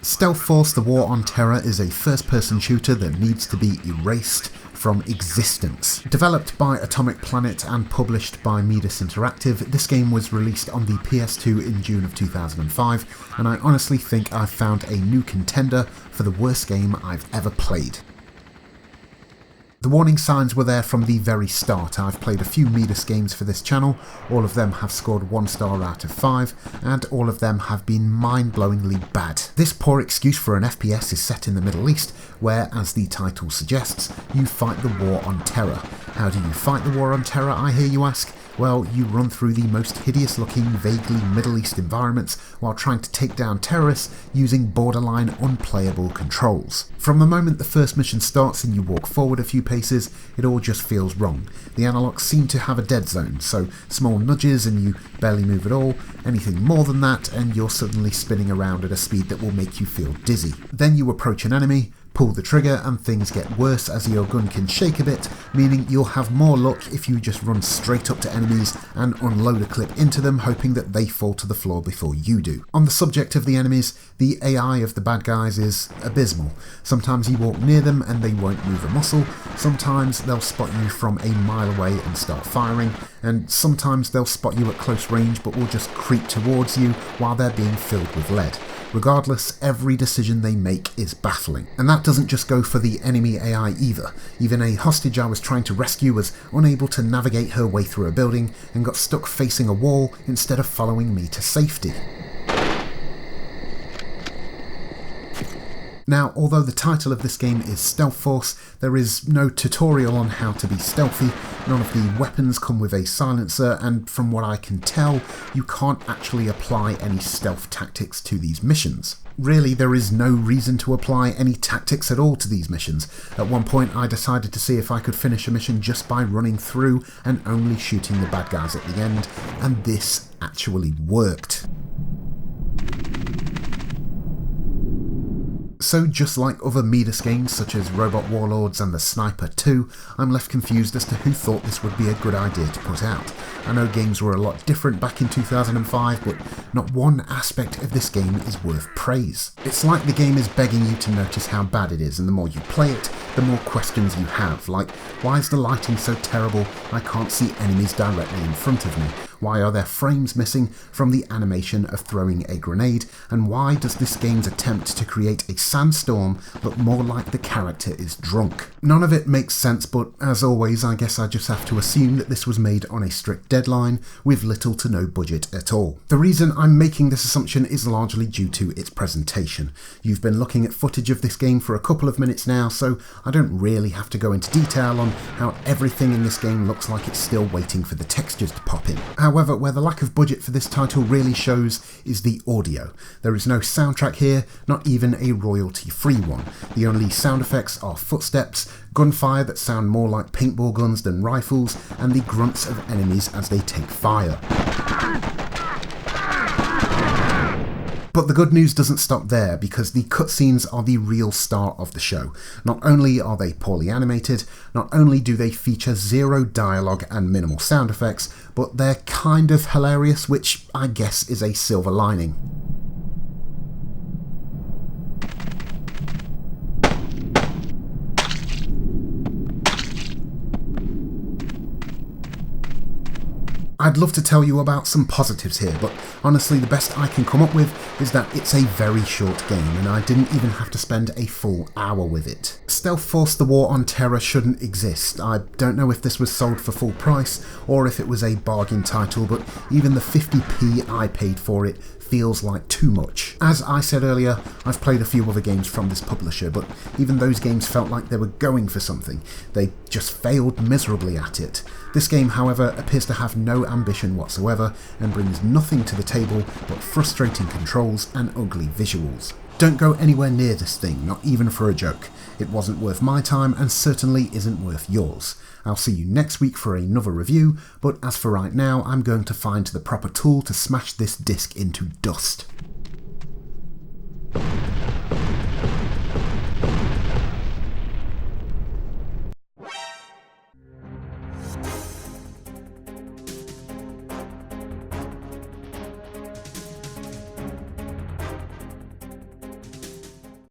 Stealth Force: The War on Terror is a first-person shooter that needs to be erased from existence. Developed by Atomic Planet and published by Midas Interactive, this game was released on the PS2 in June of 2005, and I honestly think I've found a new contender for the worst game I've ever played. The warning signs were there from the very start. I've played a few Midas games for this channel, all of them have scored 1 star out of 5, and all of them have been mind-blowingly bad. This poor excuse for an FPS is set in the Middle East, where, as the title suggests, you fight the war on terror. How do you fight the war on terror, I hear you ask? Well, you run through the most hideous-looking, vaguely Middle East environments while trying to take down terrorists using borderline unplayable controls. From the moment the first mission starts and you walk forward a few paces, it all just feels wrong. The analogs seem to have a dead zone, so small nudges and you barely move at all. Anything more than that and you're suddenly spinning around at a speed that will make you feel dizzy. Then you approach an enemy, pull the trigger and things get worse as your gun can shake a bit, meaning you'll have more luck if you just run straight up to enemies and unload a clip into them, hoping that they fall to the floor before you do. On the subject of the enemies, the AI of the bad guys is abysmal. Sometimes you walk near them and they won't move a muscle, sometimes they'll spot you from a mile away and start firing, and sometimes they'll spot you at close range but will just creep towards you while they're being filled with lead. Regardless, every decision they make is baffling. And that doesn't just go for the enemy AI either. Even a hostage I was trying to rescue was unable to navigate her way through a building and got stuck facing a wall instead of following me to safety. Now, although the title of this game is Stealth Force, there is no tutorial on how to be stealthy, none of the weapons come with a silencer, and from what I can tell, you can't actually apply any stealth tactics to these missions. Really, there is no reason to apply any tactics at all to these missions. At one point I decided to see if I could finish a mission just by running through and only shooting the bad guys at the end, and this actually worked. So just like other Midas games such as Robot Warlords and The Sniper 2, I'm left confused as to who thought this would be a good idea to put out. I know games were a lot different back in 2005, but not one aspect of this game is worth praise. It's like the game is begging you to notice how bad it is, and the more you play it, the more questions you have, like, why is the lighting so terrible I can't see enemies directly in front of me? Why are there frames missing from the animation of throwing a grenade? And why does this game's attempt to create a sandstorm look more like the character is drunk? None of it makes sense, but as always, I guess I just have to assume that this was made on a strict deadline with little to no budget at all. The reason I'm making this assumption is largely due to its presentation. You've been looking at footage of this game for a couple of minutes now, so I don't really have to go into detail on how everything in this game looks like it's still waiting for the textures to pop in. However, where the lack of budget for this title really shows is the audio. There is no soundtrack here, not even a royalty-free one. The only sound effects are footsteps, gunfire that sound more like paintball guns than rifles, and the grunts of enemies as they take fire. But the good news doesn't stop there, because the cutscenes are the real star of the show. Not only are they poorly animated, not only do they feature zero dialogue and minimal sound effects, but they're kind of hilarious, which I guess is a silver lining. I'd love to tell you about some positives here, but honestly the best I can come up with is that it's a very short game and I didn't even have to spend a full hour with it. Stealth Force: The War on Terror shouldn't exist. I don't know if this was sold for full price or if it was a bargain title, but even the 50p I paid for it feels like too much. As I said earlier, I've played a few other games from this publisher, but even those games felt like they were going for something. They just failed miserably at it. This game, however, appears to have no ambition whatsoever and brings nothing to the table but frustrating controls and ugly visuals. Don't go anywhere near this thing, not even for a joke. It wasn't worth my time and certainly isn't worth yours. I'll see you next week for another review, but as for right now, I'm going to find the proper tool to smash this disc into dust.